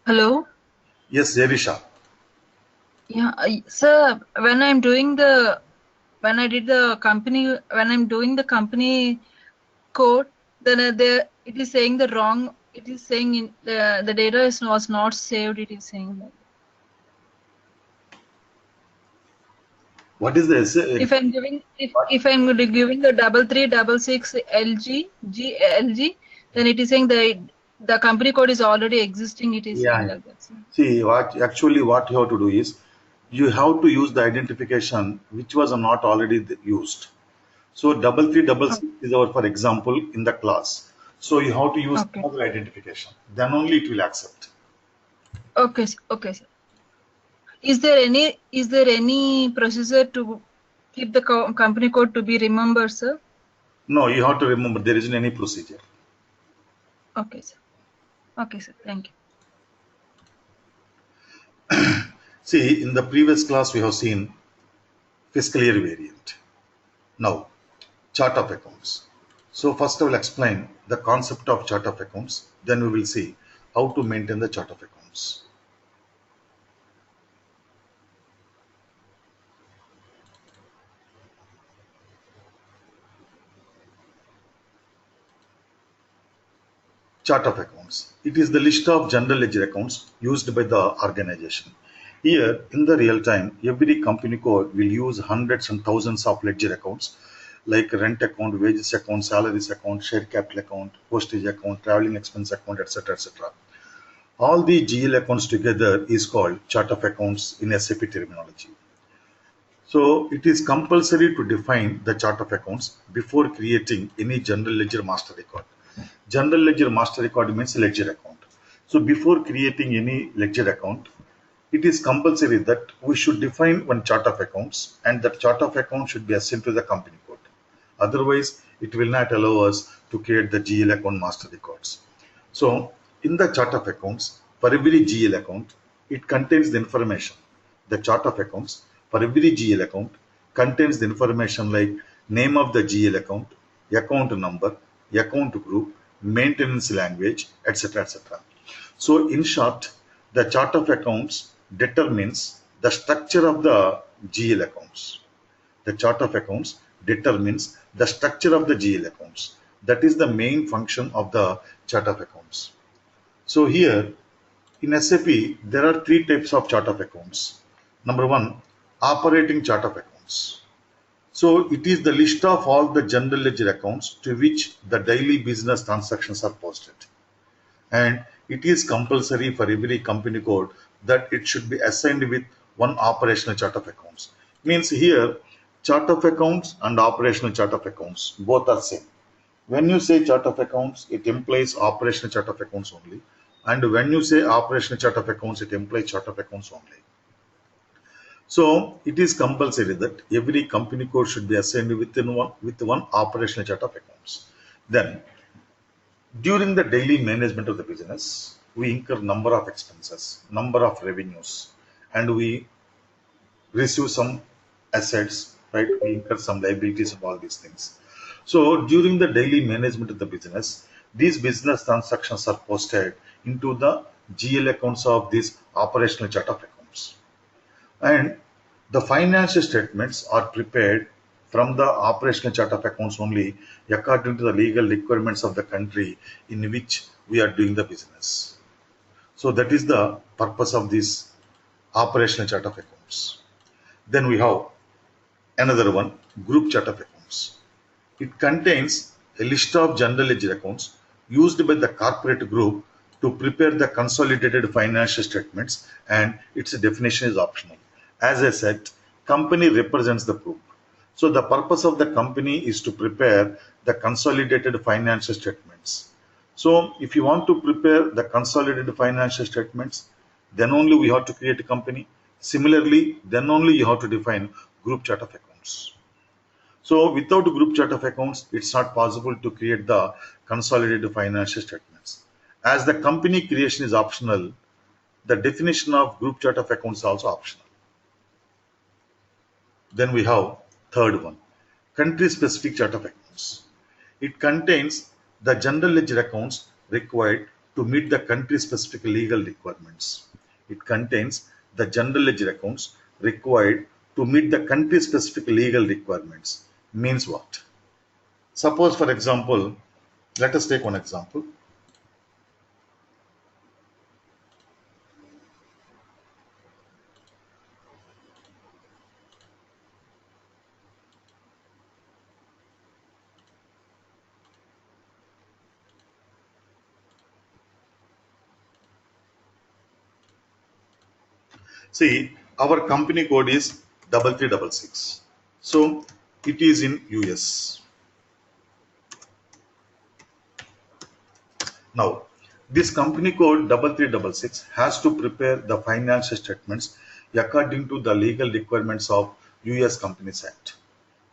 Hello. Yes, Zerisha. Yeah, sir. When I did the company when I'm doing the company code, then it is saying the wrong. It is saying the data was not saved. It is saying that. What is this? If I'm giving the 3366 LG, then it is saying the company code is already existing. It is saying Yeah. like that, sir. See, what you have to do is you have to use the identification which was not already used. So double three double Oh, six is our for example in the class. So you have to use okay. another identification. Then only it will accept. Okay, sir. Okay, sir. Is there any procedure to keep the company code to be remembered, sir? No, you have to remember there isn't any procedure. Okay, sir. Okay, sir. Thank you. See, in the previous class we have seen fiscal year variant. Now, chart of accounts. So first I will explain the concept of chart of accounts. Then we will see how to maintain the chart of accounts. Chart of accounts. It is the list of general ledger accounts used by the organization. Here, in the real time, every company code will use hundreds and thousands of ledger accounts like rent account, wages account, salaries account, share capital account, postage account, traveling expense account, etc. etc. All the GL accounts together is called chart of accounts in SAP terminology. So it is compulsory to define the chart of accounts before creating any general ledger master record. General ledger master record means ledger account. So before creating any ledger account, it is compulsory that we should define one chart of accounts and that chart of accounts should be assigned to the company code. Otherwise, it will not allow us to create the GL account master records. So in the chart of accounts, for every GL account, it contains the information. The chart of accounts for every GL account contains the information like name of the GL account number, account group, maintenance language, etc. etc. So in short, the chart of accounts determines the structure of the GL accounts. The chart of accounts determines the structure of the GL accounts. That is the main function of the chart of accounts. So here in SAP, there are three types of chart of accounts. Number one, operating chart of accounts. So it is the list of all the general ledger accounts to which the daily business transactions are posted. And it is compulsory for every company code that it should be assigned with one operational chart of accounts. Means here, chart of accounts and operational chart of accounts both are same. When you say chart of accounts, it implies operational chart of accounts only. And when you say operational chart of accounts, it implies chart of accounts only. So it is compulsory that every company code should be assigned with one operational chart of accounts. Then during the daily management of the business, we incur number of expenses, number of revenues, and we receive some assets, right? We incur some liabilities of all these things. So during the daily management of the business, these business transactions are posted into the GL accounts of these operational chart of accounts. And the financial statements are prepared from the operational chart of accounts only according to the legal requirements of the country in which we are doing the business. So that is the purpose of this operational chart of accounts. Then we have another one, group chart of accounts. It contains a list of general ledger accounts used by the corporate group to prepare the consolidated financial statements, and its definition is optional. As I said, company represents the group. So the purpose of the company is to prepare the consolidated financial statements. So if you want to prepare the consolidated financial statements, then only we have to create a company. Similarly, then only you have to define group chart of accounts. So without a group chart of accounts, it's not possible to create the consolidated financial statements. As the company creation is optional, the definition of group chart of accounts is also optional. Then we have third one, country specific chart of accounts. It contains the general ledger accounts required to meet the country-specific legal requirements. It contains the general ledger accounts required to meet the country-specific legal requirements. Means what? Suppose, for example, let us take one example. See, our company code is 3366. So it is in US. Now, this company code 3366 has to prepare the financial statements according to the legal requirements of US Companies Act.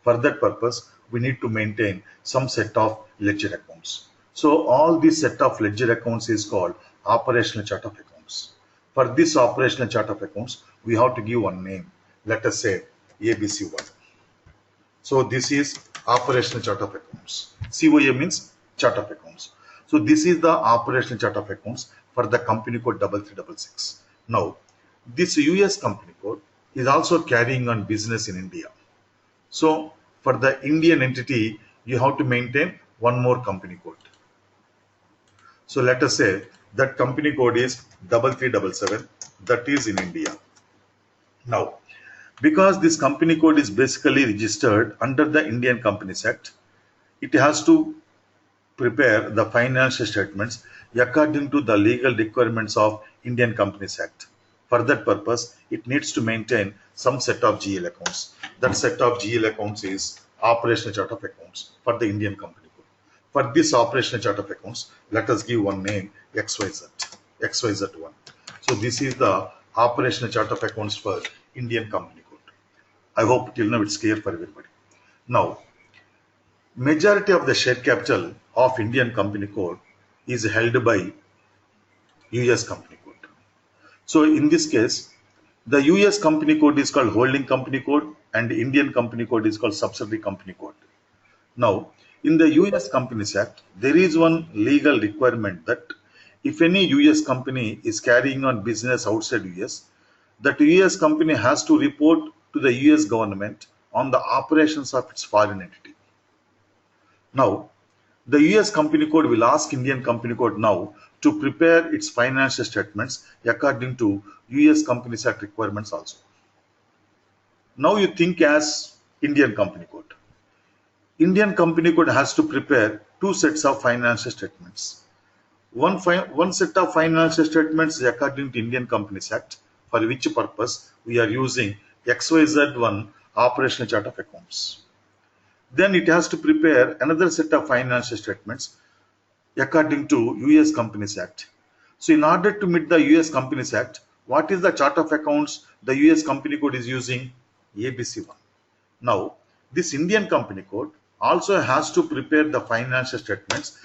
For that purpose, we need to maintain some set of ledger accounts. So all this set of ledger accounts is called operational chart of accounts. For this operational chart of accounts, we have to give one name. Let us say ABC1. So this is operational chart of accounts. COA means chart of accounts. So this is the operational chart of accounts for the company code 3366. Now, this US company code is also carrying on business in India. So for the Indian entity, you have to maintain one more company code. So let us say that company code is 3377, that is in India. Now, because this company code is basically registered under the Indian Companies Act, it has to prepare the financial statements according to the legal requirements of Indian Companies Act. For that purpose, it needs to maintain some set of GL accounts. That set of GL accounts is operational chart of accounts for the Indian company code. For this operational chart of accounts, let us give one name XYZ, XYZ1. So this is the operational chart of accounts for Indian company code. I hope till now it's clear for everybody. Now, majority of the share capital of Indian company code is held by US company code. So in this case, the US company code is called holding company code and Indian company code is called subsidiary company code. Now, in the US Companies Act, there is one legal requirement that if any US company is carrying on business outside US, that US company has to report to the US government on the operations of its foreign entity. Now, the US Company Code will ask Indian Company Code now to prepare its financial statements according to US Companies Act requirements also. Now you think as Indian Company Code. Indian Company Code has to prepare two sets of financial statements. One set of financial statements is according to Indian Companies Act, for which purpose we are using XYZ1 operational chart of accounts. Then it has to prepare another set of financial statements according to US Companies Act. So in order to meet the US Companies Act, what is the chart of accounts the US Company Code is using? ABC1. Now, this Indian Company Code also has to prepare the financial statements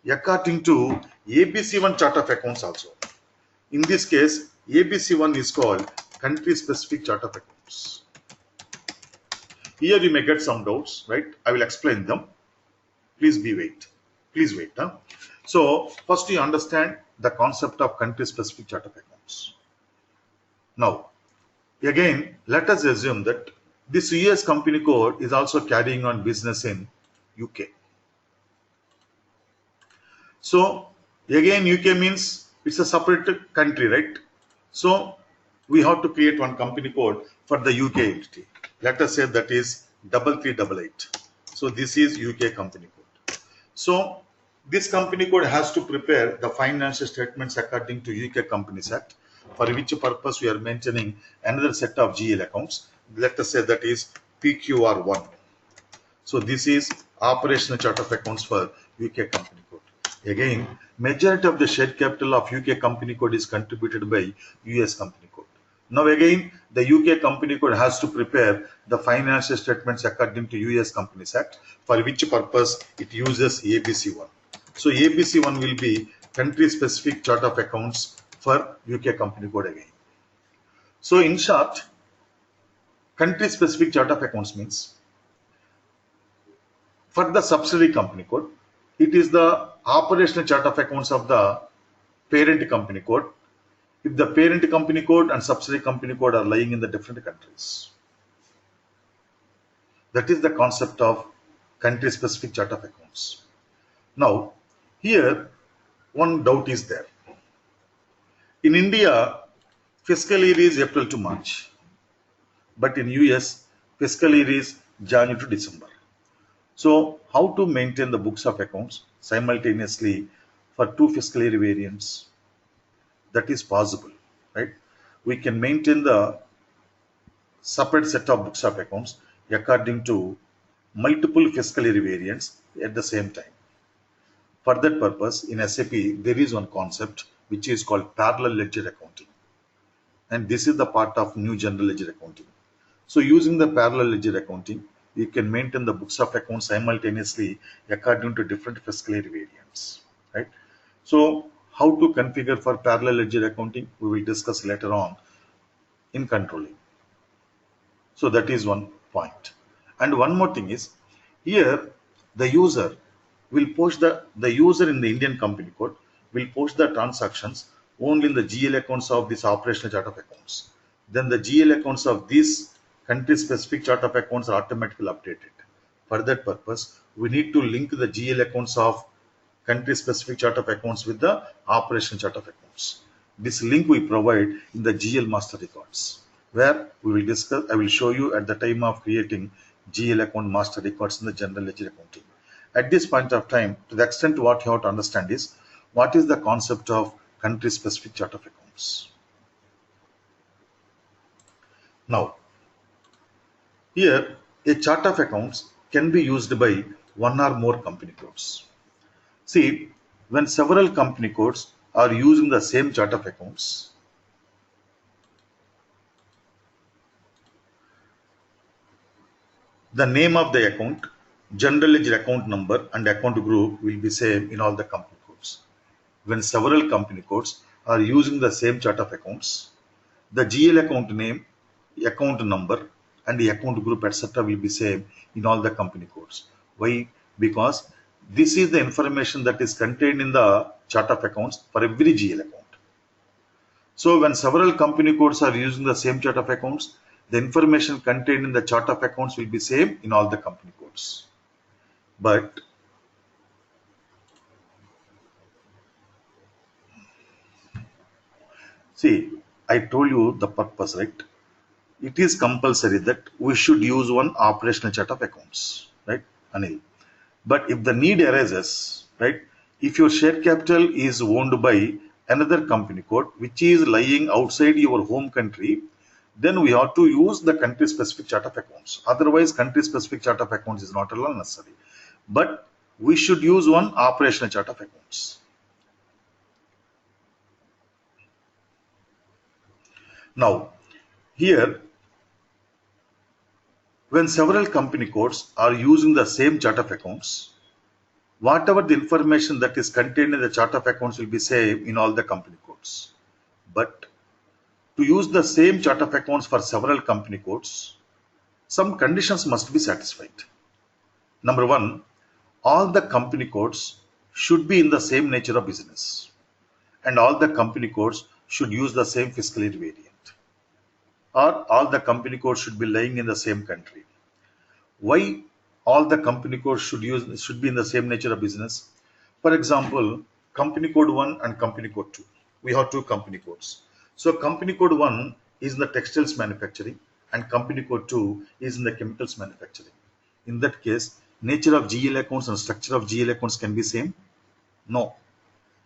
according to ABC1 chart of accounts also. In this case, ABC1 is called country specific chart of accounts. Here you may get some doubts, right? I will explain them. Please wait. Please wait. So first you understand the concept of country specific chart of accounts. Now, again, let us assume that this US company code is also carrying on business in UK. So again, UK means it's a separate country, right? So we have to create one company code for the UK entity. Let us say that is 3388. So this is UK company code. So this company code has to prepare the financial statements according to UK Companies Act, for which purpose we are maintaining another set of GL accounts. Let us say that is PQR1. So this is operational chart of accounts for UK company code. Again, majority of the share capital of UK company code is contributed by US company code. Now again, the UK company code has to prepare the financial statements according to US Companies Act, for which purpose it uses ABC1. So ABC1 will be country specific chart of accounts for UK company code again. So in short, country specific chart of accounts means for the subsidiary company code, it is the operational chart of accounts of the parent company code if the parent company code and subsidiary company code are lying in the different countries. That is the concept of country specific chart of accounts. Now, here one doubt is there. In India, fiscal year is April to March, but in US, fiscal year is January to December. So, how to maintain the books of accounts simultaneously for two fiscal year variants? That is possible, right? We can maintain the separate set of books of accounts according to multiple fiscal year variants at the same time. For that purpose, in SAP, there is one concept which is called parallel ledger accounting. And this is the part of new general ledger accounting. So using the parallel ledger accounting, you can maintain the books of accounts simultaneously according to different fiscal year variants, right? So how to configure for parallel ledger accounting, we will discuss later on in controlling. So that is one point. And one more thing is, here the user will post the user in the Indian company code will post the transactions only in the GL accounts of this operational chart of accounts. Then the GL accounts of this country specific chart of accounts are automatically updated. For that purpose, we need to link the GL accounts of country specific chart of accounts with the operational chart of accounts. This link we provide in the GL master records, where we will discuss, I will show you at the time of creating GL account master records in the general ledger accounting. At this point of time, to the extent what you have to understand is, what is the concept of country specific chart of accounts? Now, here a chart of accounts can be used by one or more company codes. See, when several company codes are using the same chart of accounts, the name of the account, general ledger account number and account group will be same in all the company codes. When several company codes are using the same chart of accounts, the GL account name, account number and the account group etc. will be same in all the company codes. Why? Because this is the information that is contained in the chart of accounts for every GL account. So when several company codes are using the same chart of accounts, the information contained in the chart of accounts will be same in all the company codes. But see, I told you the purpose, right? It is compulsory that we should use one operational chart of accounts, right, Anil? But if the need arises, right, if your share capital is owned by another company code which is lying outside your home country, then we have to use the country specific chart of accounts. Otherwise, country specific chart of accounts is not at all necessary. But we should use one operational chart of accounts. Now, here, when several company codes are using the same chart of accounts, whatever the information that is contained in the chart of accounts will be same in all the company codes. But to use the same chart of accounts for several company codes, some conditions must be satisfied. Number one, all the company codes should be in the same nature of business, and all the company codes should use the same fiscal year variant, or all the company codes should be lying in the same country. Why all the company codes should be in the same nature of business? For example, company code 1 and company code 2. We have two company codes. So company code 1 is in the textiles manufacturing and company code 2 is in the chemicals manufacturing. In that case, nature of GL accounts and structure of GL accounts can be same? No,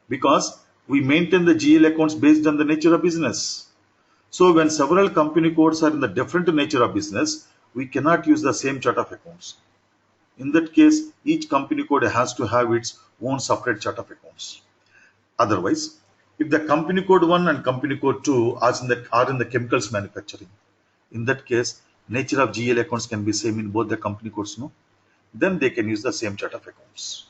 because we maintain the GL accounts based on the nature of business. So when several company codes are in the different nature of business, we cannot use the same chart of accounts. In that case, each company code has to have its own separate chart of accounts. Otherwise, if the company code 1 and company code 2 are in the chemicals manufacturing, in that case, nature of GL accounts can be same in both the company codes, no? Then they can use the same chart of accounts.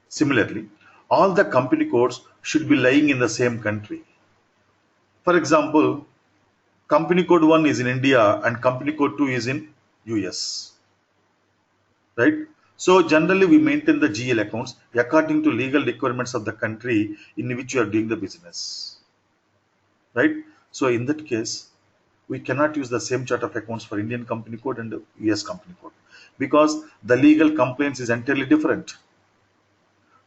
Similarly, all the company codes should be lying in the same country. For example, company code 1 is in India and company code 2 is in US, right? So generally we maintain the GL accounts according to legal requirements of the country in which you are doing the business, right? So in that case, we cannot use the same chart of accounts for Indian company code and US company code because the legal compliance is entirely different.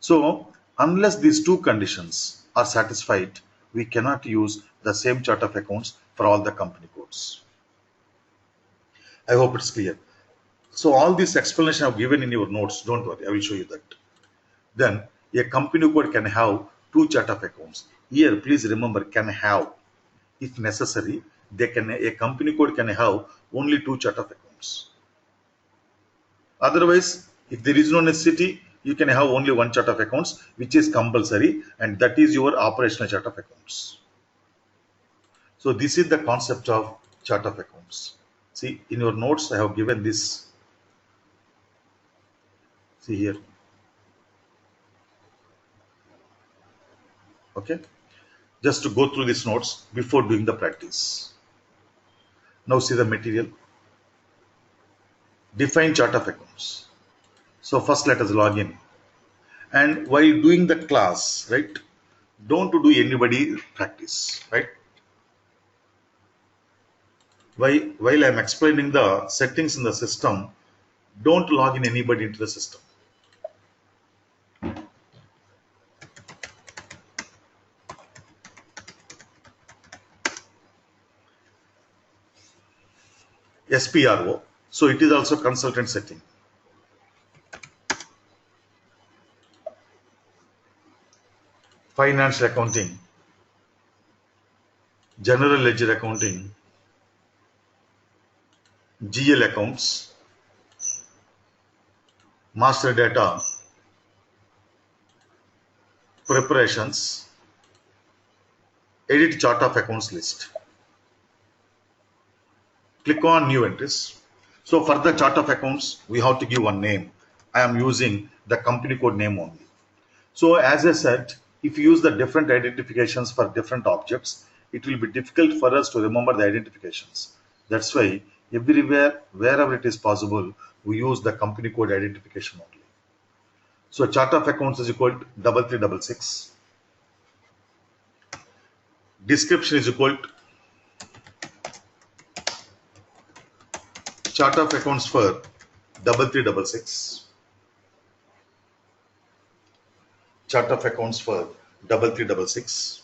So unless these two conditions are satisfied, we cannot use the same chart of accounts for all the company codes. I hope it's clear. So all this explanation I've given in your notes, don't worry, I will show you that. Then a company code can have two chart of accounts. Here, please remember, can have. If necessary, a company code can have only two chart of accounts. Otherwise, if there is no necessity, you can have only one chart of accounts, which is compulsory, and that is your operational chart of accounts. So this is the concept of chart of accounts. See, in your notes, I have given this. See here. Okay. Just to go through these notes before doing the practice. Now see the material. Define chart of accounts. So first let us log in. And while doing the class, right, don't do anybody practice, right? While I'm explaining the settings in the system, don't log in anybody into the system. SPRO. So it is also consultant setting. Financial accounting, general ledger accounting, GL accounts, master data, preparations, edit chart of accounts list. Click on new entries. So for the chart of accounts, we have to give one name. I am using the company code name only. So as I said, if you use the different identifications for different objects, it will be difficult for us to remember the identifications. That's why everywhere, wherever it is possible, we use the company code identification only. So chart of accounts is equal to 3366. Description is equal to chart of accounts for 3366. Chart of accounts for 3366.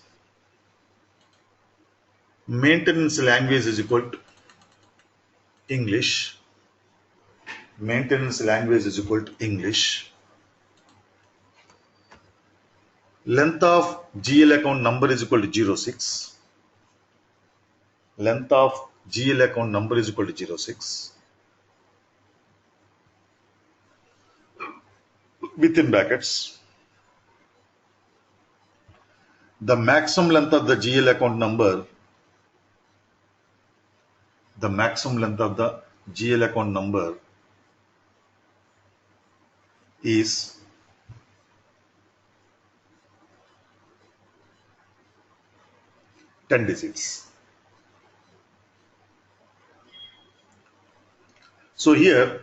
Maintenance language is equal to English. Maintenance language is equal to English. Length of GL account number is equal to 06. Length of GL account number is equal to 06. Within brackets, the maximum length of the GL account number, the maximum length of the GL account number is 10 digits. So here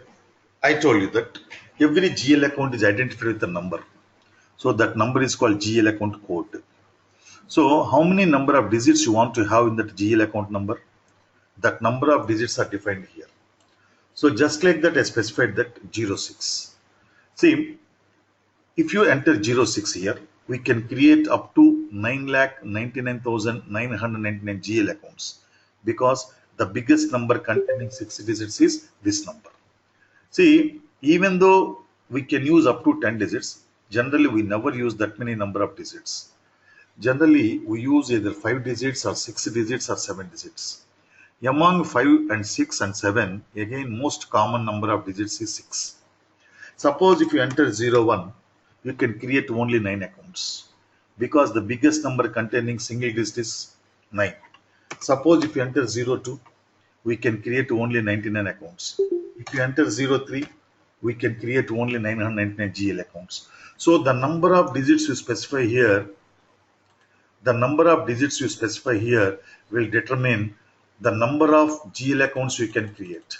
I told you that every GL account is identified with a number. So that number is called GL account code. So how many number of digits you want to have in that GL account number? That number of digits are defined here. So just like that I specified that 06. See, if you enter 06 here, we can create up to 9,99,999 GL accounts because the biggest number containing 6 digits is this number. See, even though we can use up to 10 digits, generally we never use that many number of digits. Generally, we use either 5 digits or 6 digits or 7 digits. Among 5 and 6 and 7, again most common number of digits is 6. Suppose if you enter 01, you can create only 9 accounts because the biggest number containing single digit is 9. Suppose if you enter 02, we can create only 99 accounts. If you enter 03, we can create only 999 GL accounts. So the number of digits you specify here, will determine the number of GL accounts you can create.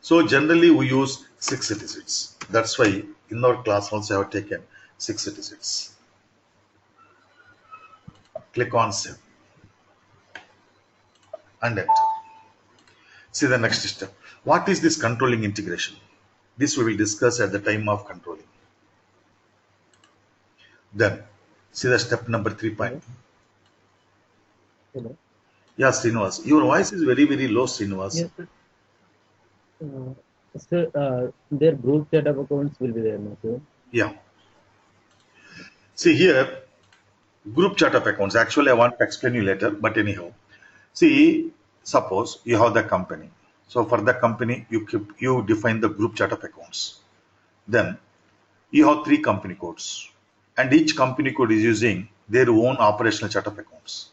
So generally we use 6 digits. That's why in our class also I have taken 6 digits. Click on save and enter. See the next step. What is this controlling integration? This we will discuss at the time of controlling. Then see the step number 3 point. Hello. Yeah, Srinivas. Your voice is very, very low, Srinivas. Yes, sir. Sir, their group chat of accounts will be there, no, sir? Yeah. See here, group chart of accounts. Actually, I want to explain you later, but anyhow. See, suppose you have the company. So for the company, you define the group chart of accounts. Then you have 3 company codes, and each company code is using their own operational chart of accounts.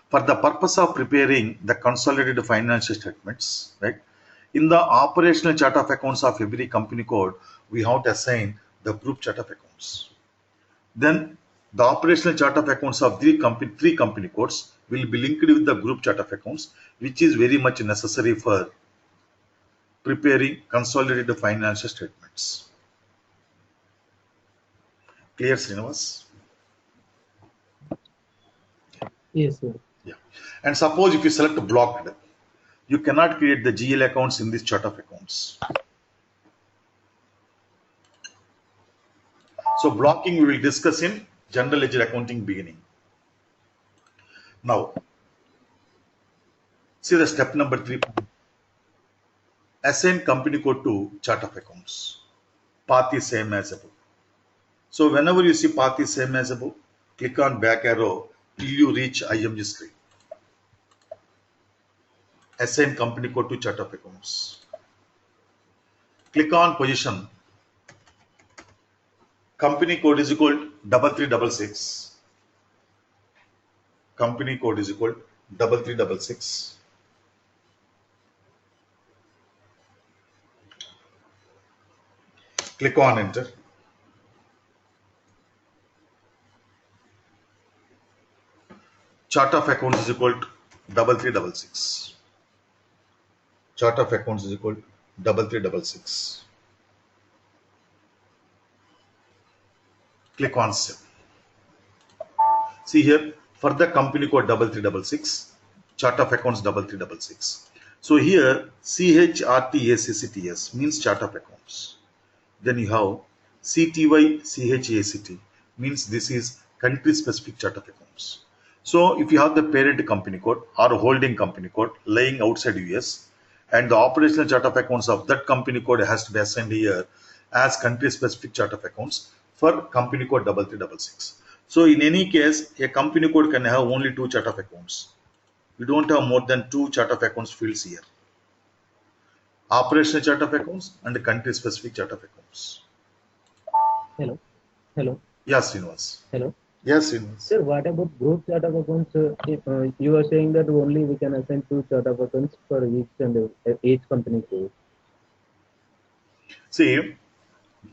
For the purpose of preparing the consolidated financial statements, right? In the operational chart of accounts of every company code, we have to assign the group chart of accounts. Then the operational chart of accounts of three company codes will be linked with the group chart of accounts, which is very much necessary for preparing consolidated financial statements. Clear, Srinivas? Yes, sir. Yeah. And suppose if you select blocked, you cannot create the GL accounts in this chart of accounts. So blocking we will discuss in general ledger accounting beginning. Now, see the step number 3. Assign company code to chart of accounts. Path is same as above. So whenever you see path is same as above, click on back arrow till you reach IMG screen. Assign company code to chart of accounts. Click on position. Company code is equal to 3366. Company code is equal to 3366. Click on enter. Chart of accounts is equal to 3366. Chart of accounts is equal to 3366. Click on save. See here, for the company code 3366, chart of accounts 3366. So here CHRTACCTS means chart of accounts. Then you have CTY means this is country specific chart of accounts. So if you have the parent company code or holding company code lying outside US, and the operational chart of accounts of that company code has to be assigned here as country specific chart of accounts for company code 3366. So in any case, a company code can have only 2 chart of accounts. You don't have more than 2 chart of accounts fields here. Operational chart of accounts and country specific chart of accounts. Hello. Hello. Yes, Srinivas. Hello. Yes, Srinivas. Sir, what about group chart of accounts? You are saying that only we can assign 2 chart of accounts for each company code. See,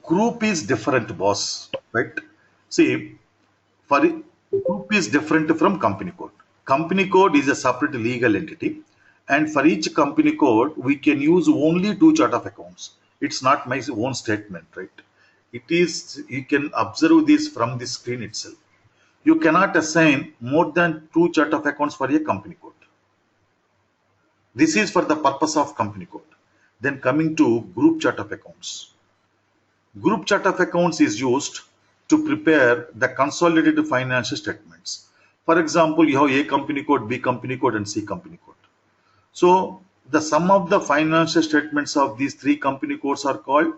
group is different, boss, right? See, for group is different from company code. Company code is a separate legal entity, and for each company code, we can use only 2 chart of accounts. It's not my own statement, right? It is, you can observe this from the screen itself. You cannot assign more than 2 chart of accounts for a company code. This is for the purpose of company code. Then coming to group chart of accounts. Group chart of accounts is used to prepare the consolidated financial statements. For example, you have A company code, B company code, and C company code. So the sum of the financial statements of these 3 company codes are called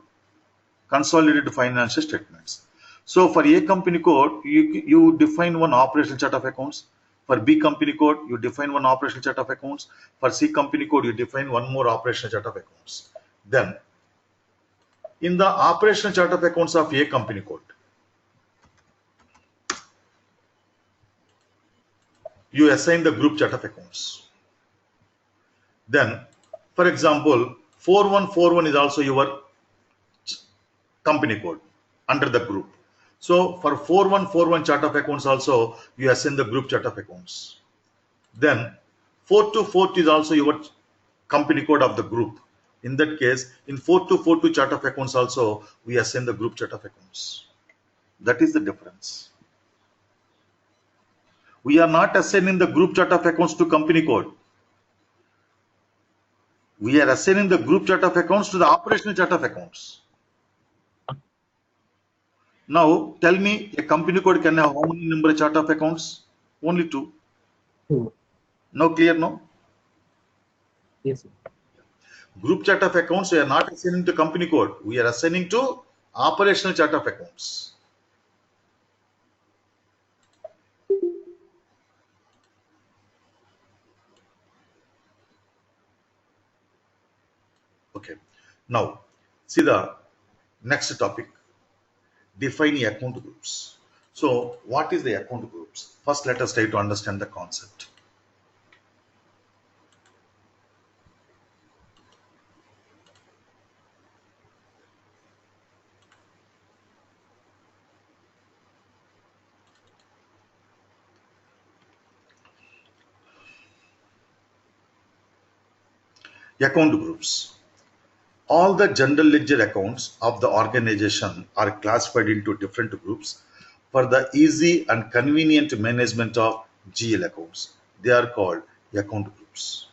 consolidated financial statements. So for A company code, you define one operational chart of accounts. For B company code, you define one operational chart of accounts. For C company code, you define one more operational chart of accounts. Then in the operational chart of accounts of A company code, you assign the group chart of accounts. Then, for example, 4141 is also your company code under the group. So for 4141 chart of accounts also, you assign the group chart of accounts. Then 4242 is also your company code of the group. In that case, in 4242 chart of accounts also, we assign the group chart of accounts. That is the difference. We are not assigning the group chart of accounts to company code. We are assigning the group chart of accounts to the operational chart of accounts. Now, tell me, a company code can have how many number of chart of accounts? Only two. Two. Now clear, no? Yes. Group chart of accounts, we are not assigning to company code. We are assigning to operational chart of accounts. Okay. Now, see the next topic, defining account groups. So, what is the account groups? First, let us try to understand the concept. Account groups. All the general ledger accounts of the organization are classified into different groups for the easy and convenient management of GL accounts. They are called account groups.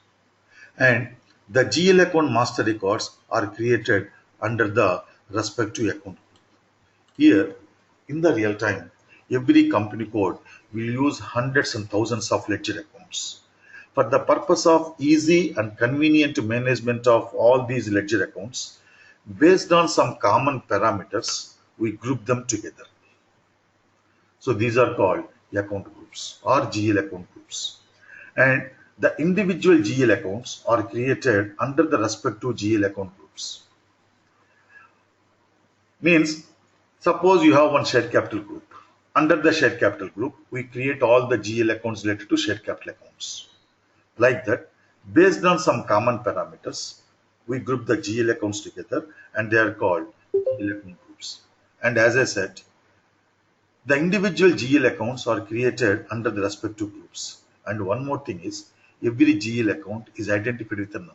And the GL account master records are created under the respective account. Here, in the real time, every company code will use hundreds and thousands of ledger accounts. For the purpose of easy and convenient management of all these ledger accounts, based on some common parameters, we group them together. So these are called account groups or GL account groups. And the individual GL accounts are created under the respective GL account groups. Means, suppose you have one shared capital group. Under the shared capital group, we create all the GL accounts related to shared capital accounts. Like that, based on some common parameters, we group the GL accounts together and they are called GL account groups. And as I said, the individual GL accounts are created under the respective groups. And one more thing is, every GL account is identified with a number.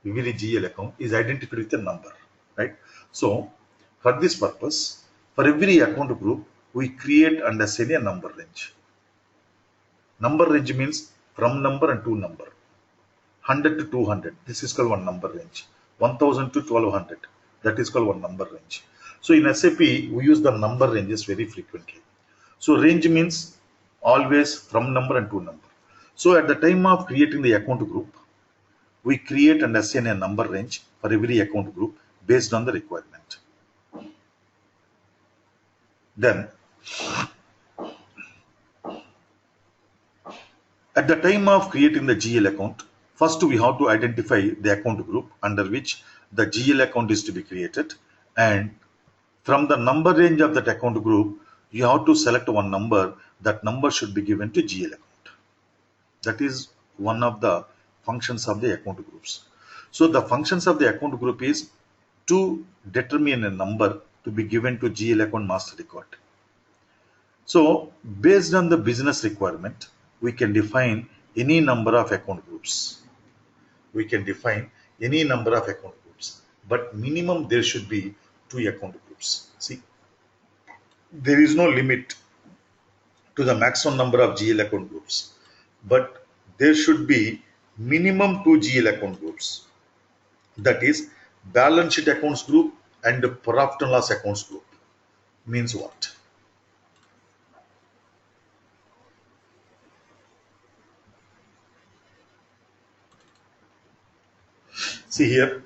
Every GL account is identified with a number, right? So, for this purpose, for every account group, we create and assign a number range. Number range means from number and to number. 100 to 200, this is called one number range. 1000 to 1200, that is called one number range. So in SAP, we use the number ranges very frequently. So range means always from number and to number. So at the time of creating the account group, we create and assign a number range for every account group based on the requirement. Then, at the time of creating the GL account, first we have to identify the account group under which the GL account is to be created, and from the number range of that account group, you have to select one number. That number should be given to GL account. That is one of the functions of the account groups. So the functions of the account group is to determine a number to be given to GL account master record. So based on the business requirement, we can define any number of account groups. We can define any number of account groups, but minimum there should be 2 account groups. See, there is no limit to the maximum number of GL account groups, but there should be minimum 2 GL account groups. That is balance sheet accounts group and profit and loss accounts group. Means what? See here,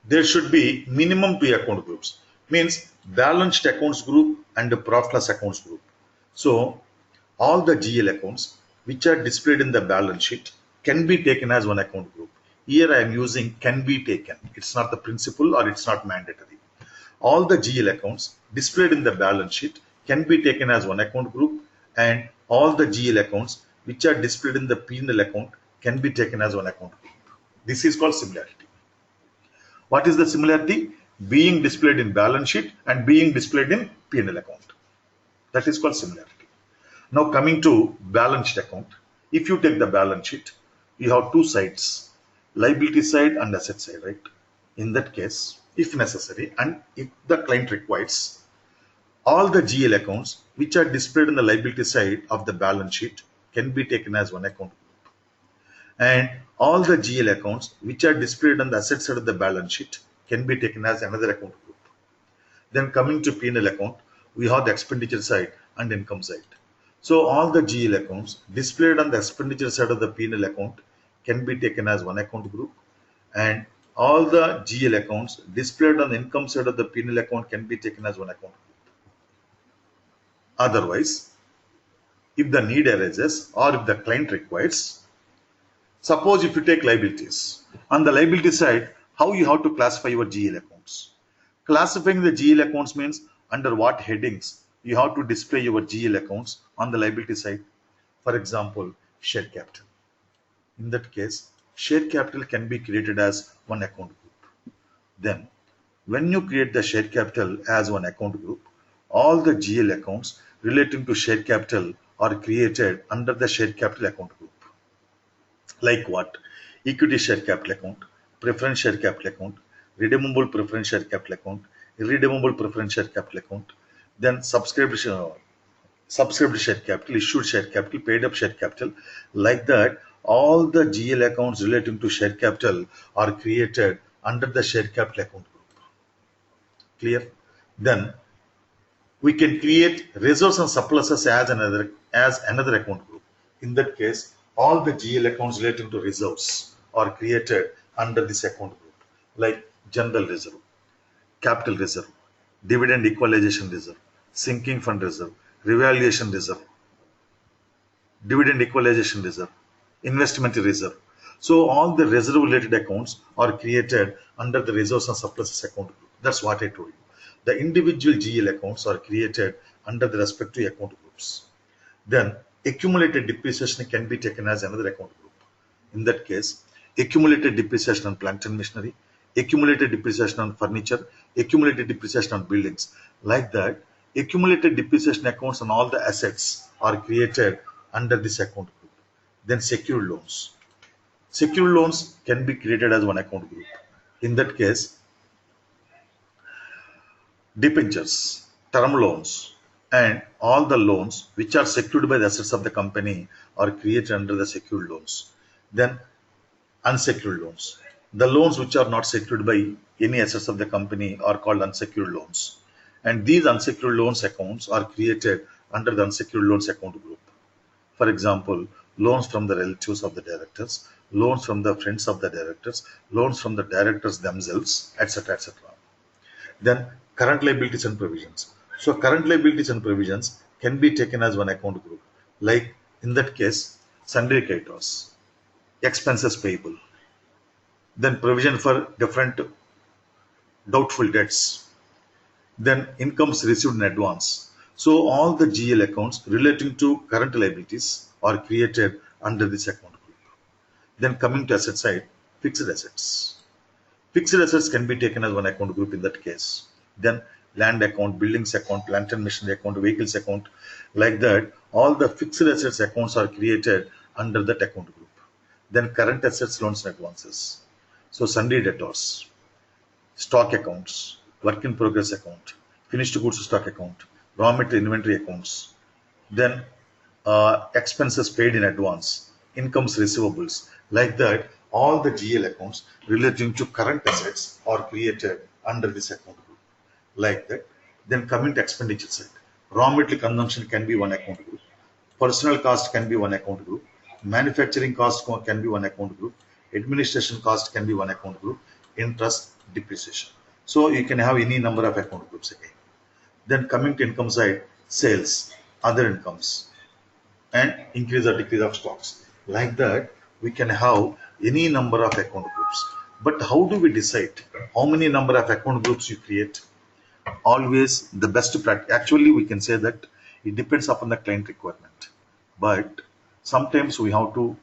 there should be minimum 2 account groups. Means balanced accounts group and profit loss accounts group. So all the GL accounts which are displayed in the balance sheet can be taken as one account group. Here I am using can be taken. It's not the principle or it's not mandatory. All the GL accounts displayed in the balance sheet can be taken as one account group, and all the GL accounts which are displayed in the P&L account can be taken as one account group. This is called similarity. What is the similarity? being displayed in balance sheet and being displayed in P&L account. That is called similarity. Now coming to balance sheet account. If you take the balance sheet, you have two sides, liability side and asset side, right? In that case, if necessary and if the client requires, all the GL accounts which are displayed in the liability side of the balance sheet can be taken as one account group. And all the GL accounts which are displayed on the asset side of the balance sheet can be taken as another account group. Then coming to P&L account, we have the expenditure side and income side. So all the GL accounts displayed on the expenditure side of the P&L account can be taken as one account group, and all the GL accounts displayed on the income side of the P&L account can be taken as one account group. Otherwise, if the need arises or if the client requires, suppose if you take liabilities, on the liability side, how you have to classify your GL accounts? Classifying the GL accounts means under what headings you have to display your GL accounts on the liability side. For example, share capital. In that case, share capital can be created as one account group. Then, when you create the share capital as one account group, all the GL accounts relating to share capital are created under the share capital account group. Like what? Equity share capital account, preference share capital account, redeemable preference share capital account, irredeemable preference share capital account, then subscribed share capital, issued share capital, paid up share capital. Like that, all the GL accounts relating to share capital are created under the share capital account group. Clear? Then we can create reserves and surpluses as another account group. In that case, all the GL accounts relating to reserves are created under this account group, like general reserve, capital reserve, dividend equalization reserve, sinking fund reserve, revaluation reserve, dividend equalization reserve, investment reserve. So all the reserve related accounts are created under the reserves and surpluses account group. That's what I told you. The individual GL accounts are created under the respective account groups. Then accumulated depreciation can be taken as another account group. In that case, accumulated depreciation on plant and machinery, accumulated depreciation on furniture, accumulated depreciation on buildings. Like that, accumulated depreciation accounts on all the assets are created under this account group. Then secured loans. Secured loans can be created as one account group. In that case, debentures, term loans, and all the loans which are secured by the assets of the company are created under the secured loans. Then unsecured loans. The loans which are not secured by any assets of the company are called unsecured loans. And these unsecured loans accounts are created under the unsecured loans account group. For example, loans from the relatives of the directors, loans from the friends of the directors, loans from the directors themselves, etc. etc. Then current liabilities and provisions. So current liabilities and provisions can be taken as one account group. Like in that case, sundry creditors, expenses payable, then provision for different doubtful debts, then incomes received in advance. So all the GL accounts relating to current liabilities are created under this account group. Then coming to asset side, fixed assets. Fixed assets can be taken as one account group in that case. Then land account, buildings account, plant and machinery account, vehicles account. Like that, all the fixed assets accounts are created under that account group. Then current assets, loans and advances. So sundry debtors, stock accounts, work in progress account, finished goods stock account, raw material inventory accounts, then expenses paid in advance, incomes receivables. Like that, all the GL accounts relating to current assets are created under this account group. Like that, then coming to expenditure side, raw material consumption can be one account group, personal cost can be one account group, manufacturing cost can be one account group, administration cost can be one account group, interest, depreciation. So you can have any number of account groups again. Then coming to income side, sales, other incomes, and increase or decrease of stocks. Like that, we can have any number of account groups. But how do we decide how many number of account groups you create? Always the best practice. Actually, we can say that it depends upon the client requirement. But sometimes we have to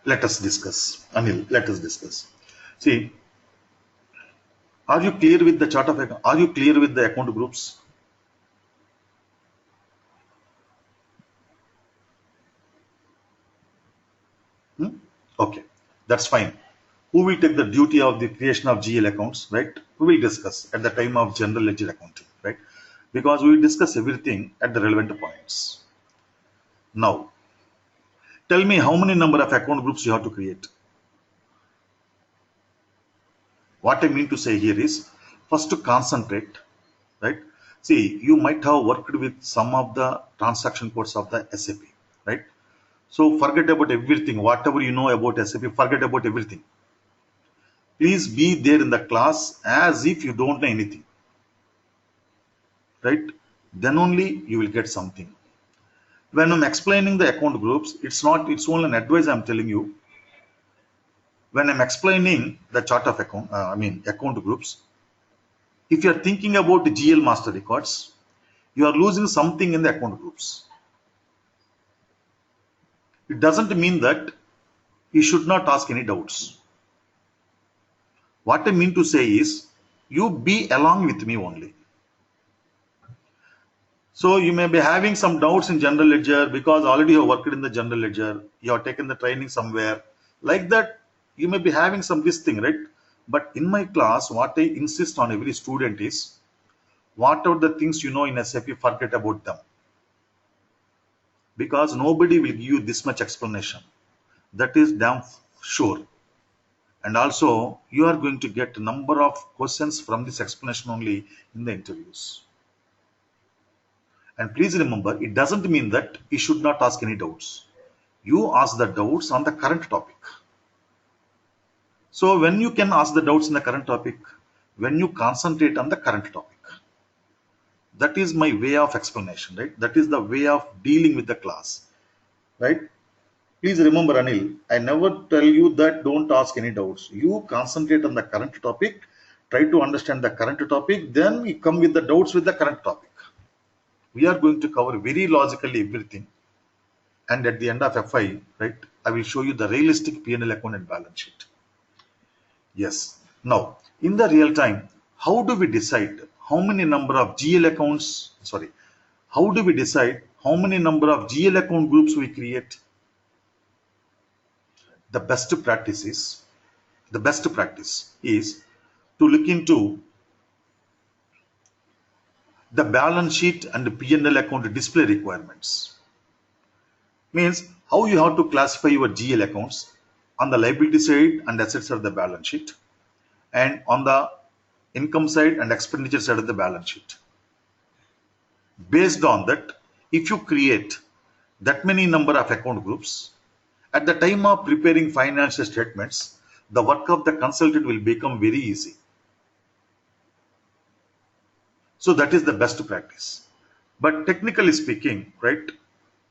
let us discuss. Anil, let us discuss. See, are you clear with the chart of account? Are you clear with the account groups? Okay, that's fine. Who will take the duty of the creation of GL accounts, right? We will discuss at the time of general ledger accounting, right? Because we will discuss everything at the relevant points. Now, tell me how many number of account groups you have to create. What I mean to say here is, first to concentrate, right? See, you might have worked with some of the transaction codes of the SAP, right? So forget about everything, whatever you know about SAP, forget about everything. Please be there in the class as if you don't know anything, right? Then only you will get something. When I'm explaining the account groups, it's only an advice I'm telling you. When I'm explaining the chart of account, account groups, if you're thinking about the GL master records, you are losing something in the account groups. It doesn't mean that you should not ask any doubts. What I mean to say is, you be along with me only. So you may be having some doubts in general ledger because already you have worked in the general ledger, you have taken the training somewhere. Like that, you may be having some this thing, right? But in my class, what I insist on every student is, whatever the things you know in SAP, forget about them. Because nobody will give you this much explanation. That is damn sure. And also, you are going to get a number of questions from this explanation only in the interviews. And please remember, it doesn't mean that you should not ask any doubts. You ask the doubts on the current topic. So when you can ask the doubts in the current topic, when you concentrate on the current topic, that is my way of explanation, right? That is the way of dealing with the class, right? Please remember, Anil, I never tell you that don't ask any doubts. You concentrate on the current topic, try to understand the current topic, then we come with the doubts with the current topic. We are going to cover very logically everything. And at the end of FI, right, I will show you the realistic P&L account and balance sheet. Yes. Now, in the real time, how do we decide how many number of GL accounts, how do we decide how many number of GL account groups we create? The best practice is to look into the balance sheet and the P&L account display requirements. Means how you have to classify your GL accounts on the liability side and asset side of the balance sheet, and on the income side and expenditure side of the balance sheet. Based on that, if you create that many number of account groups, at the time of preparing financial statements, the work of the consultant will become very easy. So that is the best practice. But technically speaking, right,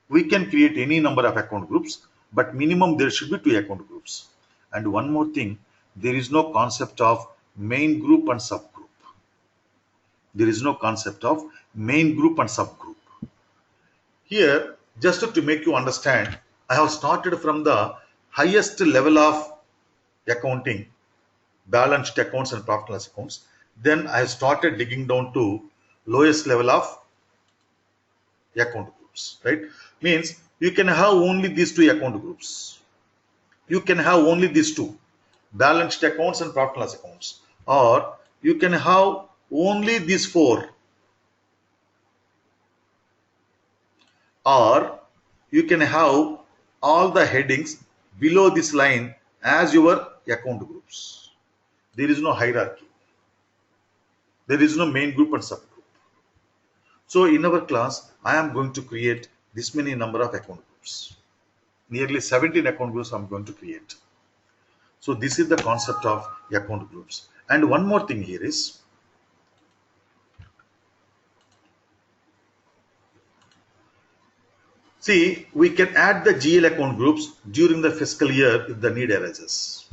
we can create any number of account groups, but minimum there should be 2 account groups. And one more thing, there is no concept of main group and subgroup. There is no concept of main group and subgroup. Here, just to make you understand, I have started from the highest level of accounting, balance sheet accounts and profit and loss accounts. Then I have started digging down to lowest level of account groups, right? Means you can have only these 2 account groups. You can have only these 2, balance sheet accounts and profit and loss accounts. Or you can have only these 4. Or you can have all the headings below this line as your account groups. There is no hierarchy. There is no main group and subgroup. So in our class, I am going to create this many number of account groups. Nearly 17 account groups I am going to create. So this is the concept of account groups. And one more thing here is, see, we can add the GL account groups during the fiscal year if the need arises.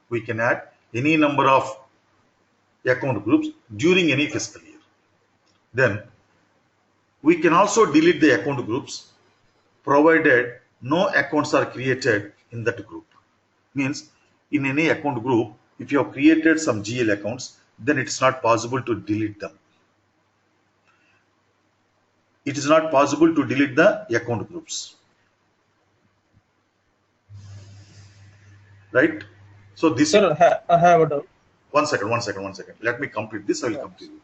We can add any number of account groups during any fiscal year. Then we can also delete the account groups provided no accounts are created in that group. Means in any account group, if you have created some GL accounts, then it's not possible to delete them. It is not possible to delete the account groups, right? So this Sir, I have a doubt. one second. Let me complete this. I will come to you.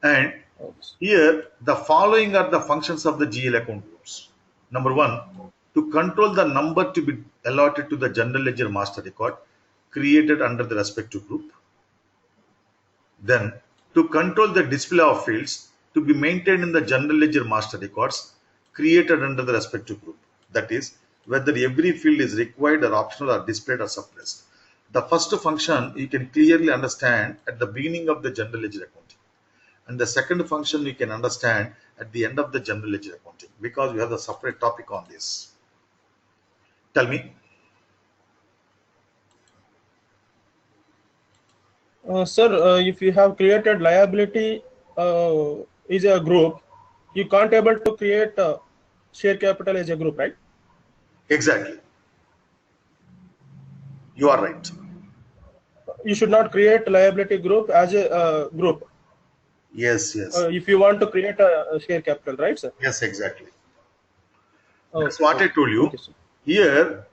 And Okay. here, the following are the functions of the GL account groups. Number one, to control the number to be allotted to the general ledger master record created under the respective group. Then, to control the display of fields to be maintained in the general ledger master records created under the respective group. That is, whether every field is required or optional or displayed or suppressed. The first function you can clearly understand at the beginning of the general ledger accounting. And the second function you can understand at the end of the general ledger accounting, because we have a separate topic on this. Tell me. Sir, if you have created liability is a group, you can't able to create share capital as a group, right? Exactly. You are right. You should not create liability group as a group. Yes. If you want to create a share capital, right, sir? Yes, exactly. Okay. That's what I told you. Okay, sir. Here,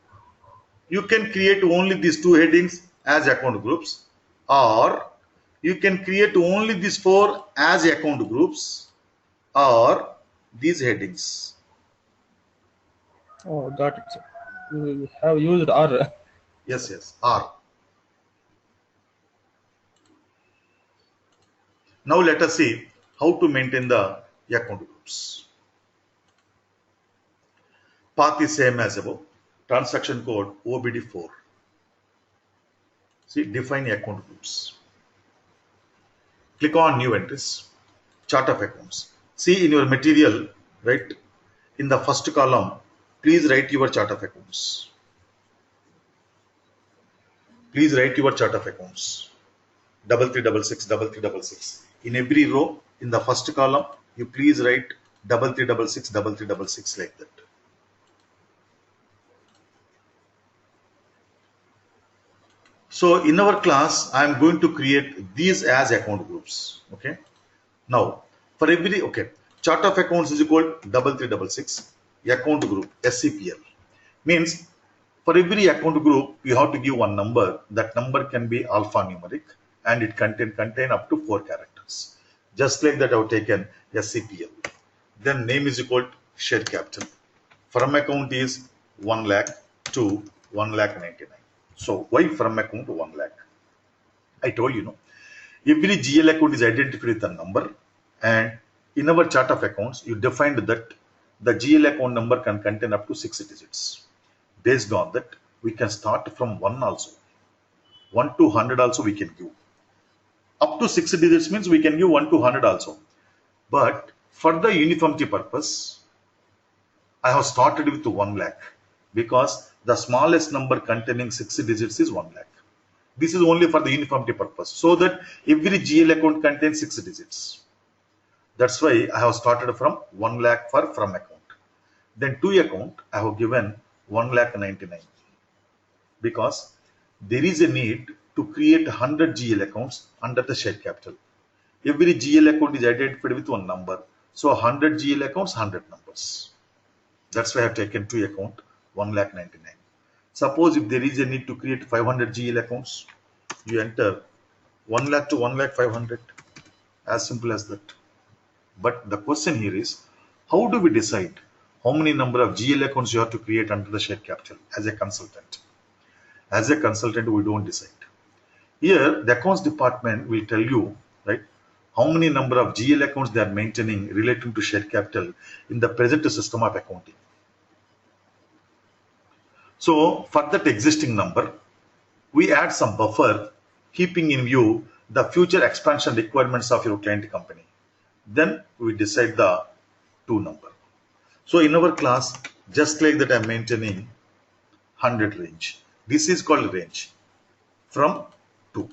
you can create only these two headings as account groups, or you can create only these four as account groups, or these headings. Oh, got it, sir. You have used R. Yes, R. Now let us see how to maintain the account groups. Path is same as above. Transaction code OBD4. See, define account groups. Click on new entries, chart of accounts. See in your material, right, in the first column, please write your chart of accounts. Please write your chart of accounts. 3366, 3366. In every row, in the first column, you please write 3366, 3366 like that. So in our class, I am going to create these as account groups. Okay. Now, for every, chart of accounts is equal to 3366, account group, SCPL. Means for every account group, you have to give one number. That number can be alphanumeric and it contain up to 4 characters. Just like that, I have taken SCPL. Then name is equal to share capital. From account is 1 lakh to 1 lakh 99. So why from account to 1 lakh? I told you, every GL account is identified with a number, and in our chart of accounts, you defined that the GL account number can contain up to 6 digits. Based on that, we can start from 1 also. 1 to 100 also we can give. Up to 6 digits means we can give 1 to 100 also. But for the uniformity purpose, I have started with 1 lakh because the smallest number containing 6 digits is 1 lakh. This is only for the uniformity purpose, so that every GL account contains 6 digits. That's why I have started from 1 lakh for from account. Then to account, I have given 1 lakh 99 because there is a need to create 100 GL accounts under the share capital. Every GL account is identified with one number. So 100 GL accounts, 100 numbers. That's why I have taken to account 1 lakh 99. Suppose if there is a need to create 500 GL accounts, you enter 1 lakh to 1 lakh 500. As simple as that. But the question here is, how do we decide how many number of GL accounts you have to create under the share capital as a consultant? As a consultant, we don't decide. Here, the accounts department will tell you, right, how many number of GL accounts they are maintaining relating to share capital in the present system of accounting. So, for that existing number, we add some buffer, keeping in view the future expansion requirements of your client company. Then we decide the 2 number. So in our class, just like that, I am maintaining 100 range. This is called range from 2.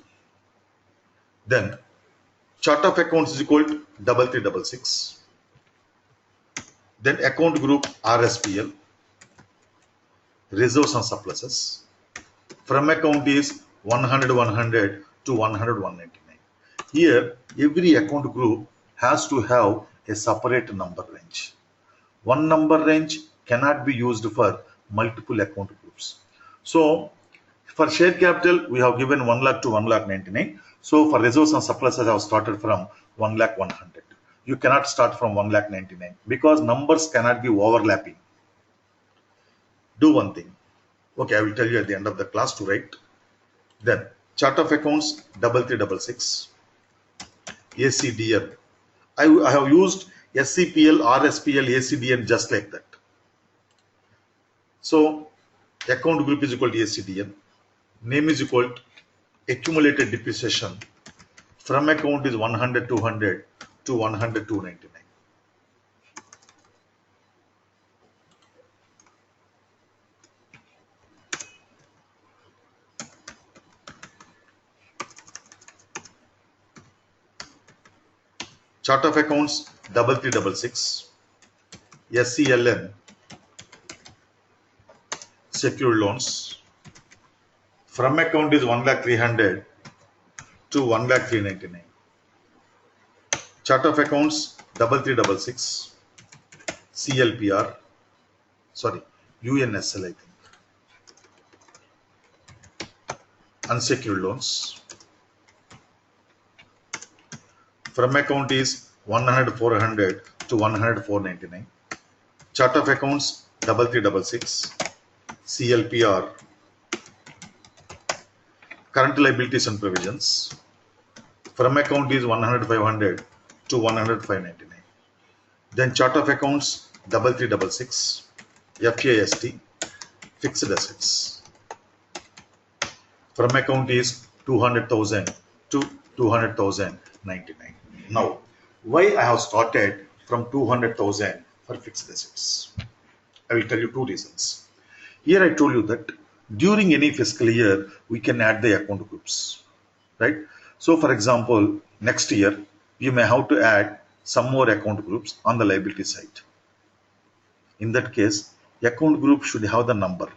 Then chart of accounts is equal to 3366. Then account group RSPL, reserves and surpluses. From account is 100, 100 to 100, 199. Here, every account group has to have a separate number range. One number range cannot be used for multiple account groups. So, for share capital, we have given 1 lakh to 1 lakh 99. So, for reserves and surpluses, I have started from 1 lakh 100. You cannot start from 1 lakh 99 because numbers cannot be overlapping. Do one thing. Okay, I will tell you at the end of the class to write. Then, chart of accounts 3366, ACDN. I have used SCPL, RSPL, ACDN just like that. So, account group is equal to ACDN. Name is equal to accumulated depreciation. From account is 100, 200 to 100, 299. Chart of accounts 3366, SCLN, secured loans. From account is 1 lakh 300 to 1 lakh 399. Chart of accounts 3366, CLPR, sorry, UNSL I think, unsecured loans. From account is 100, 400 to 100, 499. Chart of accounts 3366, CLPR, current liabilities and provisions. From account is 100, 500 to 100, 599. Then chart of accounts 3366, FAST, fixed assets. From account is 200,000 to 200,099. Now, why I have started from 200,000 for fixed assets? I will tell you two reasons. Here I told you that during any fiscal year, we can add the account groups, right? So, for example, next year, you may have to add some more account groups on the liability side. In that case, account group should have the number.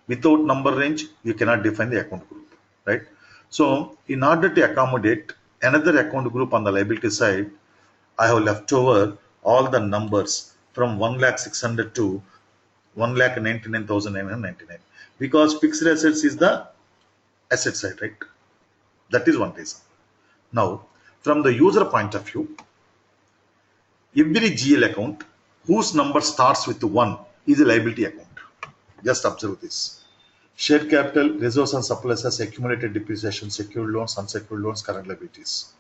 Without number range, you cannot define the account group, right? So, in order to accommodate another account group on the liability side, I have left over all the numbers from 1,600,000 to 1,99,999 because fixed assets is the asset side, right? That is one reason. Now, from the user point of view, every GL account whose number starts with 1 is a liability account. Just observe this. Share capital, reserves and surpluses, accumulated depreciation, secured loans, unsecured loans, current liabilities.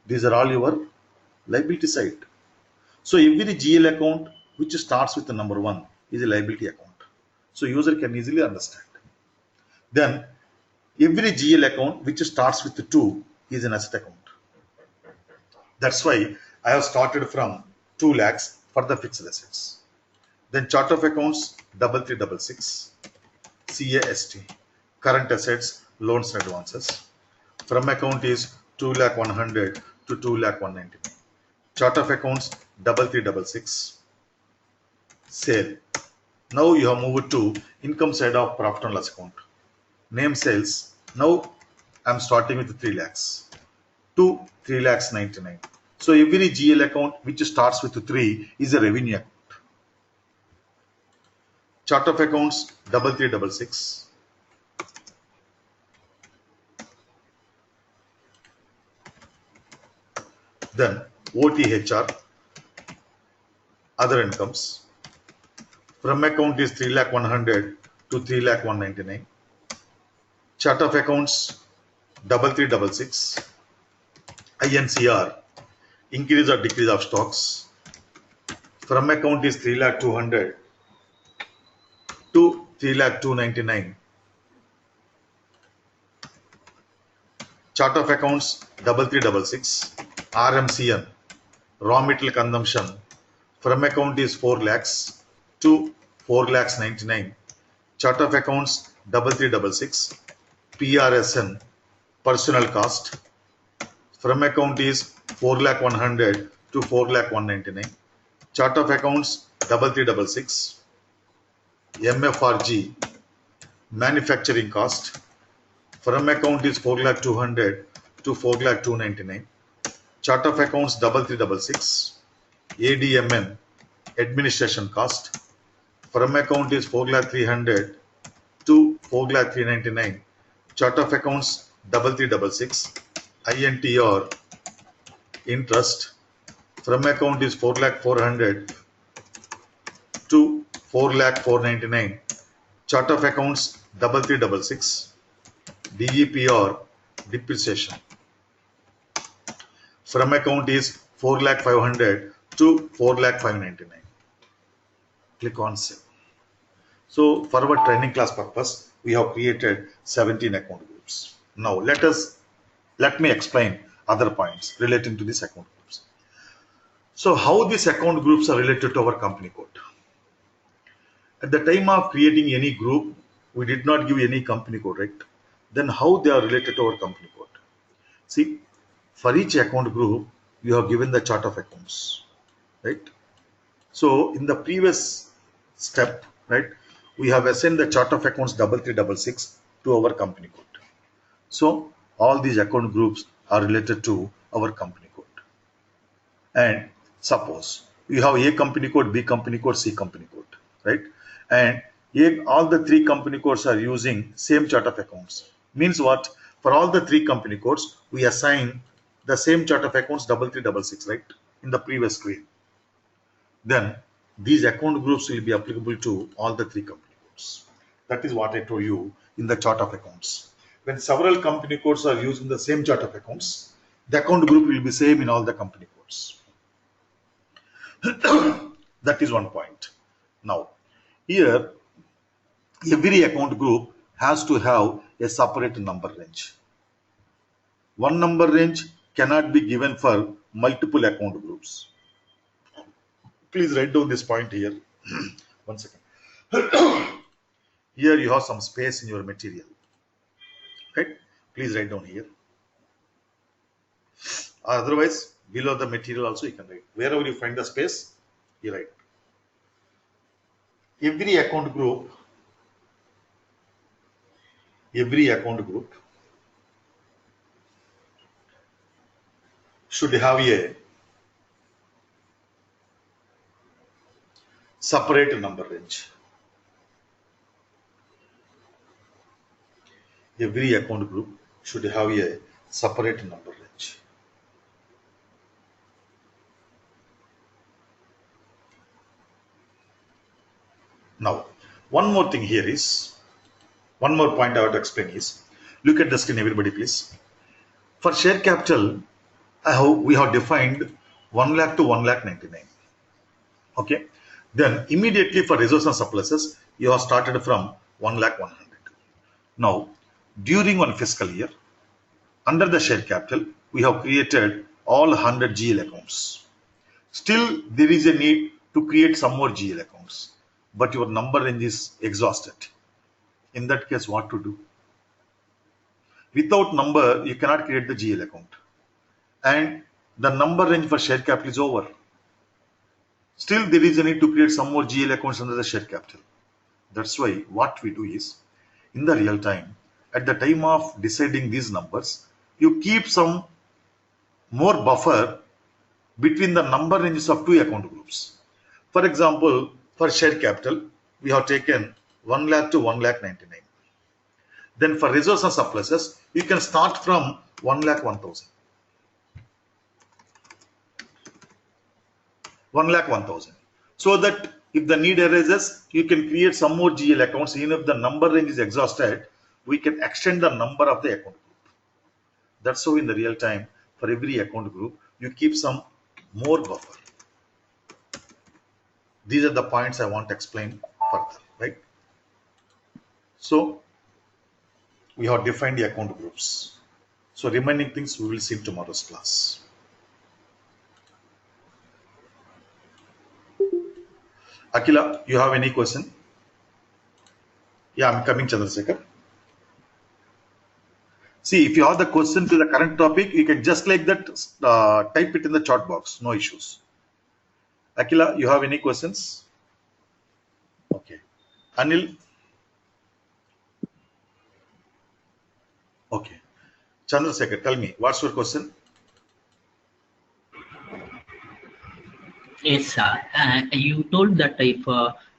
These are all your liability side. So every GL account which starts with the number 1 is a liability account. So user can easily understand. Then every GL account which starts with 2 is an asset account. That's why I have started from 2 lakhs for the fixed assets. Then chart of accounts 3366. CAST, current assets, loans and advances. From account is 2,100,000 to 2,199. Chart of accounts 3366. Sale. Now you have moved to income side of profit and loss account. Name sales. Now I am starting with 3 lakhs to 3,99,000. So every GL account which starts with 3 is a revenue account. Chart of accounts 3366. Then OTHR, other incomes. From account is 3,100,000 to 3,199. Chart of accounts 3366. INCR, increase or decrease of stocks. From account is 3,200,000 to 3,299,000. Chart of accounts 3366. RMCN, raw material consumption. From account is 4 lakhs to 4,99,000. Chart of accounts 3366. PRSN, personal cost. From account is 4,100,000 to 4,199,000. Chart of accounts 3366. MFRG, manufacturing cost. From account is 4,200,000 to 4,299,000. Chart of accounts 3366. ADMN administration cost. From account is 4,300,000 to 4,399,000. Chart of accounts 3366. INTR interest. From account is 4,400,000 to 4,499,000. Chart of accounts 3366. DEPR depreciation. From account is 4,500,000 to 4,599,000. Click on save. So for our training class purpose, we have created 17 account groups. Now let me explain other points relating to these account groups. So how these account groups are related to our company code. At the time of creating any group, we did not give any company code, right? Then how they are related to our company code? See, for each account group, you have given the chart of accounts, right? So in the previous step, right, we have assigned the chart of accounts 3366 to our company code. So all these account groups are related to our company code. And suppose you have A company code, B company code, C company code, right? And all the three company codes are using same chart of accounts. Means what? For all the three company codes, we assign the same chart of accounts 3366, right? In the previous screen. Then these account groups will be applicable to all the three company codes. That is what I told you in the chart of accounts. When several company codes are using the same chart of accounts, the account group will be same in all the company codes. That is one point. Now, here, every account group has to have a separate number range. One number range cannot be given for multiple account groups. Please write down this point here. One second. Here you have some space in your material. Right? Please write down here. Otherwise, below the material also you can write. Wherever you find the space, you write. Every account group should have a separate number range. Every account group should have a separate number range. Now, one more thing here is, one more point I want to explain is, look at the screen everybody please. For share capital, we have defined 1 lakh to 1,99,000. Okay. Then immediately for reserves and surpluses, you have started from 1,100,000. Now, during one fiscal year, under the share capital, we have created all 100 GL accounts. Still, there is a need to create some more GL accounts, but your number range is exhausted. In that case, what to do? Without number, you cannot create the GL account. And the number range for share capital is over. Still, there is a need to create some more GL accounts under the share capital. That's why what we do is, in the real time, at the time of deciding these numbers, you keep some more buffer between the number ranges of two account groups. For example, for share capital, we have taken 1 lakh to 1,99,000. Then for reserves and surpluses, you can start from 1,01,000. 1,01,000. So that if the need arises, you can create some more GL accounts. Even if the number range is exhausted, we can extend the number of the account group. That's how in the real time, for every account group, you keep some more buffer. These are the points I want to explain further, right? So we have defined the account groups. So remaining things we will see in tomorrow's class. Akila, you have any question? Yeah, I'm coming, Chandrasekhar. See, if you have the question to the current topic, you can just like that type it in the chat box. No issues. Akila, you have any questions? Okay. Anil? Okay. Chandrasekhar, tell me, what's your question? Yes, sir. You told that if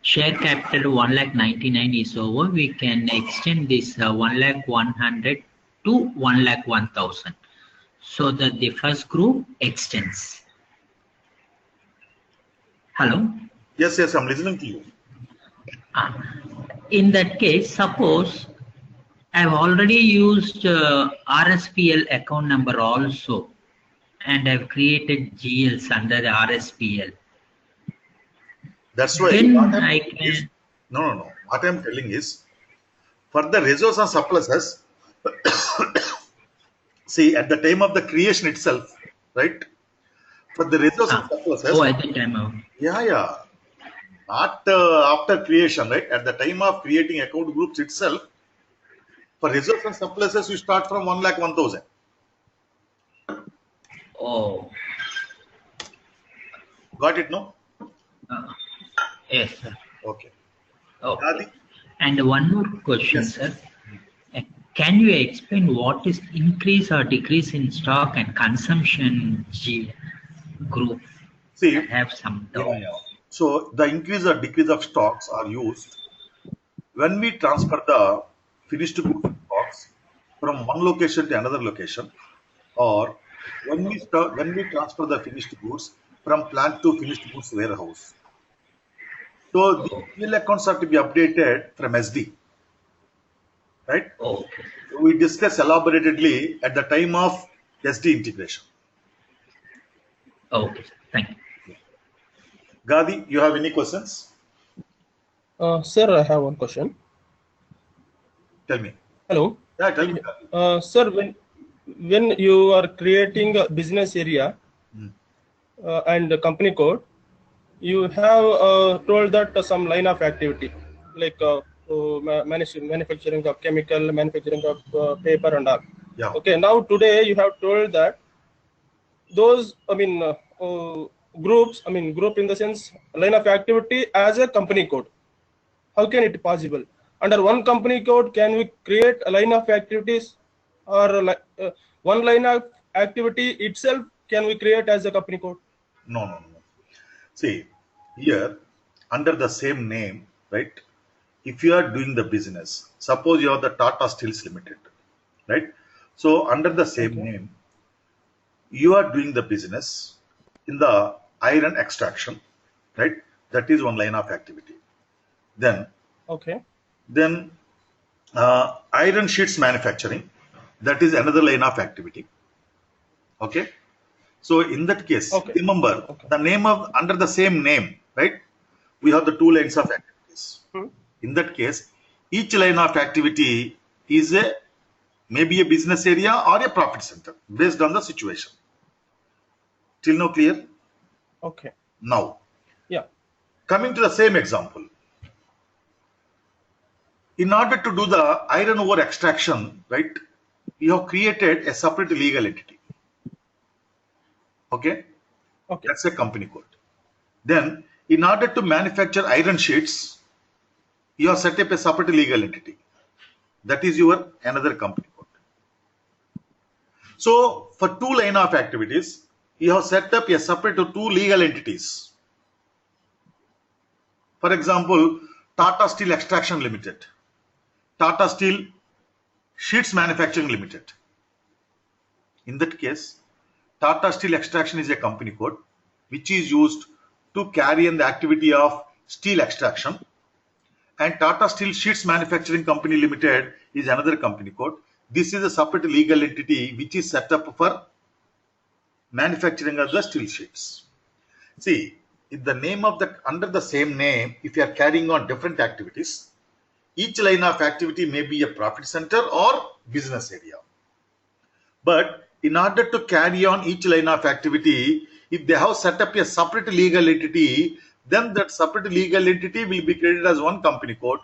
share capital 1,99,000 is over, we can extend this 1,100,000 to 1,01,000, so that the first group extends. Hello. Yes, yes, I'm listening to you. In that case, suppose I've already used RSPL account number also, and I've created GLs under the RSPL. That's why Then what I'm I telling can. is, no. What I'm telling is, for the reserves and surpluses, see, at the time of the creation itself, right? For the reserves and surpluses, Oh, at the time of. yeah. Not after creation, right? At the time of creating account groups itself, for reserves and surpluses, you start from 1,01,000. Oh. Got it, no? Yes, sir. Okay. Okay. Adi? And one more question, Yes. sir. Can you explain what is increase or decrease in stock and consumption group? See, I have some doubt. yeah. So the increase or decrease of stocks are used when we transfer the finished goods stocks from one location to another location, or when we transfer the finished goods from plant to finished goods warehouse. So the PL accounts have to be updated from SD, right? Okay. We discussed elaboratedly at the time of SD integration. Okay. Thank you. Gadi, you have any questions? Sir, I have one question. Tell me. Hello. Yeah, tell me. Gadi. Sir, when you are creating a business area and a company code, you have told that some line of activity, like manufacturing of chemical, manufacturing of paper and all. Yeah. Okay, now today you have told that those, groups, group in the sense line of activity as a company code. How can it possible? Under one company code, can we create a line of activities, or one line of activity itself can we create as a company code? No. See, here, under the same name, right? If you are doing the business, suppose you are the Tata Steels Limited, right? So under the same name, you are doing the business in the iron extraction, right? That is one line of activity. Then iron sheets manufacturing, that is another line of activity. Okay. So in that case, remember the name of under the same name, right? We have the two lines of activities. In that case, each line of activity is maybe a business area or a profit center based on the situation. Till now clear? Okay. Now, yeah. Coming to the same example. In order to do the iron ore extraction, right, you have created a separate legal entity. Okay? That's a company code. Then, in order to manufacture iron sheets, you have set up a separate legal entity. That is your another company code. So, for two line of activities, you have set up a separate two legal entities. For example, Tata Steel Extraction Limited, Tata Steel Sheets Manufacturing Limited. In that case, Tata Steel Extraction is a company code which is used to carry on the activity of steel extraction, and Tata Steel Sheets Manufacturing Company Limited is another company code. This is a separate legal entity which is set up for manufacturing of the steel sheets. See, if the name of the under the same name, if you are carrying on different activities, each line of activity may be a profit center or business area. But in order to carry on each line of activity, if they have set up a separate legal entity, then that separate legal entity will be created as one company code.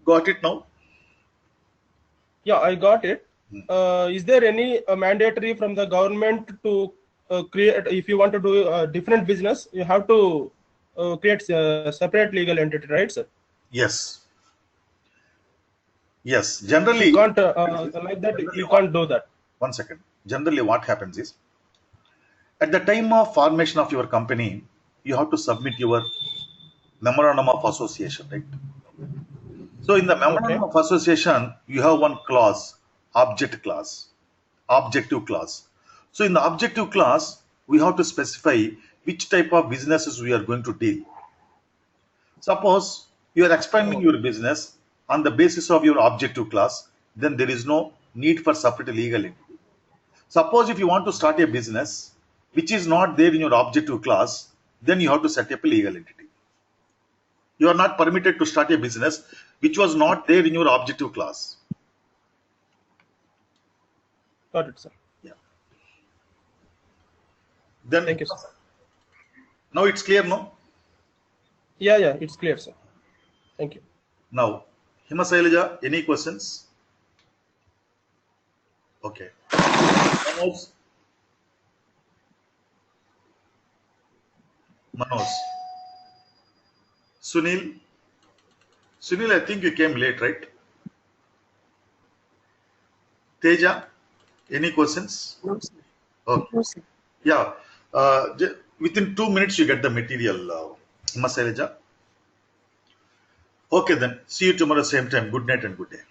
Got it now? Yeah, I got it. Is there any mandatory from the government to create, if you want to do a different business, you have to create a separate legal entity, right, sir? Yes. Yes, generally, You can't like that. You can't do that. one second. Generally, what happens is at the time of formation of your company, you have to submit your memorandum of association, right? So in the memorandum Okay. of association, you have one clause, objective clause. So in the objective clause, we have to specify which type of businesses we are going to deal. Suppose you are expanding Oh, your business on the basis of your objective clause, then there is no need for separate legal entity. Suppose if you want to start a business which is not there in your objective clause, then you have to set up a legal entity. You are not permitted to start a business which was not there in your objective clause. got it, sir. Yeah. Then Thank you, sir. now it's clear, no? Yeah, it's clear, sir. Thank you. Now, Himasailaja, any questions? Okay. Manoj. Sunil, I think you came late, right? Teja, any questions? No, sir. Okay. No, sir. Yeah. Within 2 minutes, you get the material, Himasailaja. Okay, then. See you tomorrow, same time. Good night and good day.